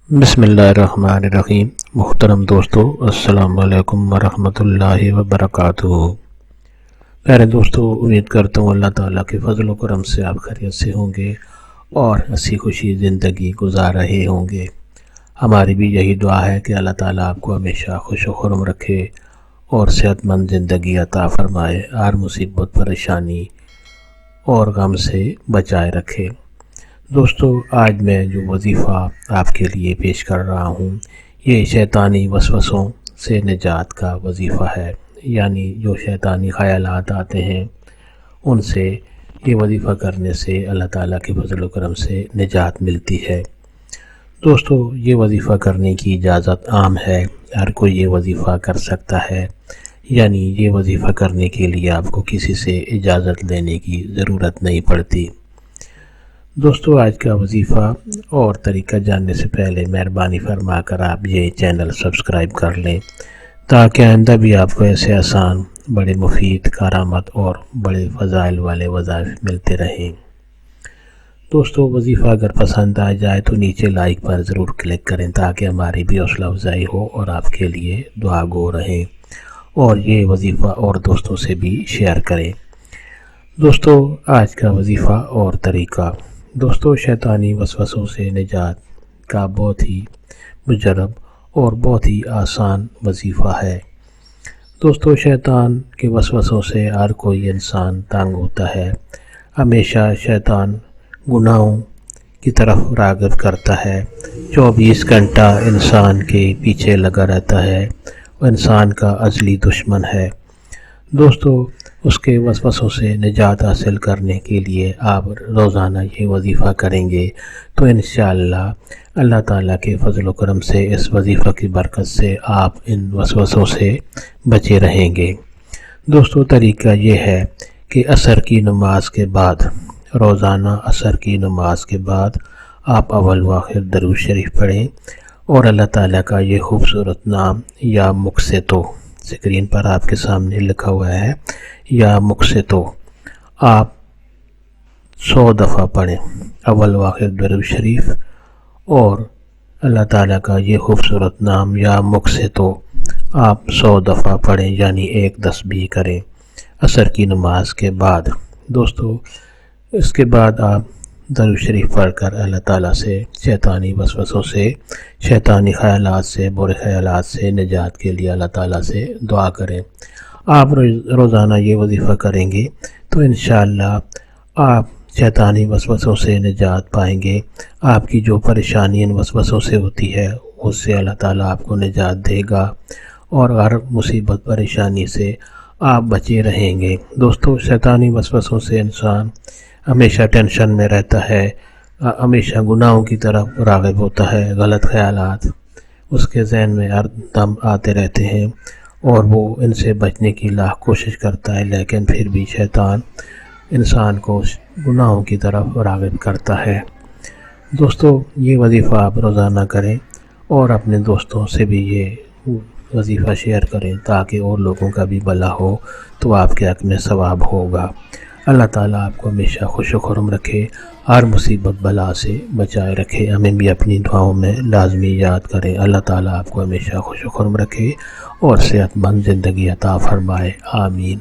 بسم اللہ الرحمن الرحیم۔ محترم دوستو، السلام علیکم ورحمۃ اللہ وبرکاتہ۔ پیارے دوستو، امید کرتا ہوں اللہ تعالیٰ کے فضل و کرم سے آپ خیریت سے ہوں گے اور ہنسی خوشی زندگی گزار رہے ہوں گے۔ ہماری بھی یہی دعا ہے کہ اللہ تعالیٰ آپ کو ہمیشہ خوش و خرم رکھے اور صحت مند زندگی عطا فرمائے، ہر مصیبت پریشانی اور غم سے بچائے رکھے۔ دوستو، آج میں جو وظیفہ آپ کے لیے پیش کر رہا ہوں یہ شیطانی وسوسوں سے نجات کا وظیفہ ہے، یعنی جو شیطانی خیالات آتے ہیں ان سے یہ وظیفہ کرنے سے اللہ تعالیٰ کے فضل و کرم سے نجات ملتی ہے۔ دوستو، یہ وظیفہ کرنے کی اجازت عام ہے، ہر کوئی یہ وظیفہ کر سکتا ہے، یعنی یہ وظیفہ کرنے کے لیے آپ کو کسی سے اجازت لینے کی ضرورت نہیں پڑتی۔ دوستو، آج کا وظیفہ اور طریقہ جاننے سے پہلے مہربانی فرما کر آپ یہ چینل سبسکرائب کر لیں تاکہ آئندہ بھی آپ کو ایسے آسان، بڑے مفید، کارآمد اور بڑے فضائل والے وظائف ملتے رہیں۔ دوستو، وظیفہ اگر پسند آ جائے تو نیچے لائک پر ضرور کلک کریں تاکہ ہماری بھی حوصلہ افزائی ہو اور آپ کے لیے دعا گو رہیں، اور یہ وظیفہ اور دوستوں سے بھی شیئر کریں۔ دوستو، آج کا وظیفہ اور طریقہ۔ دوستو، شیطانی وسوسوں سے نجات کا بہت ہی مجرب اور بہت ہی آسان وظیفہ ہے۔ دوستو، شیطان کے وسوسوں سے ہر کوئی انسان تنگ ہوتا ہے۔ ہمیشہ شیطان گناہوں کی طرف راغب کرتا ہے، 24 گھنٹہ انسان کے پیچھے لگا رہتا ہے، وہ انسان کا ازلی دشمن ہے۔ دوستو، اس کے وسوسوں سے نجات حاصل کرنے کے لیے آپ روزانہ یہ وظیفہ کریں گے تو انشاءاللہ اللہ تعالیٰ کے فضل و کرم سے اس وظیفہ کی برکت سے آپ ان وسوسوں سے بچے رہیں گے۔ دوستو، طریقہ یہ ہے کہ عصر کی نماز کے بعد، روزانہ عصر کی نماز کے بعد آپ اول و آخر درود شریف پڑھیں اور اللہ تعالیٰ کا یہ خوبصورت نام یا مقسطو، اسکرین پر آپ کے سامنے لکھا ہوا ہے یا مقسطو، آپ 100 دفعہ پڑھیں اول و آخر درود شریف، اور اللہ تعالیٰ کا یہ خوبصورت نام یا مقسطو آپ 100 دفعہ پڑھیں، یعنی 1 تسبیح کریں عصر کی نماز کے بعد۔ دوستو، اس کے بعد آپ درود شریف پڑھ کر اللہ تعالیٰ سے شیطانی وسوسوں سے، شیطانی خیالات سے، برے خیالات سے نجات کے لیے اللہ تعالیٰ سے دعا کریں۔ آپ روزانہ یہ وظیفہ کریں گے تو انشاءاللہ آپ شیطانی وسوسوں سے نجات پائیں گے۔ آپ کی جو پریشانی ان وسوسوں سے ہوتی ہے اس سے اللہ تعالیٰ آپ کو نجات دے گا اور ہر مصیبت پریشانی سے آپ بچے رہیں گے۔ دوستو، شیطانی وسوسوں سے انسان ہمیشہ ٹینشن میں رہتا ہے، ہمیشہ گناہوں کی طرف راغب ہوتا ہے، غلط خیالات اس کے ذہن میں ہر دم آتے رہتے ہیں اور وہ ان سے بچنے کی لاکھ کوشش کرتا ہے، لیکن پھر بھی شیطان انسان کو گناہوں کی طرف راغب کرتا ہے۔ دوستو، یہ وظیفہ آپ روزانہ کریں اور اپنے دوستوں سے بھی یہ وظیفہ شیئر کریں تاکہ اور لوگوں کا بھی بھلا ہو تو آپ کے حق میں ثواب ہوگا۔ اللہ تعالیٰ آپ کو ہمیشہ خوش و خرم رکھے، ہر مصیبت بلا سے بچائے رکھے۔ ہمیں بھی اپنی دعاؤں میں لازمی یاد کریں۔ اللہ تعالیٰ آپ کو ہمیشہ خوش و خرم رکھے اور صحت مند زندگی عطا فرمائے۔ آمین۔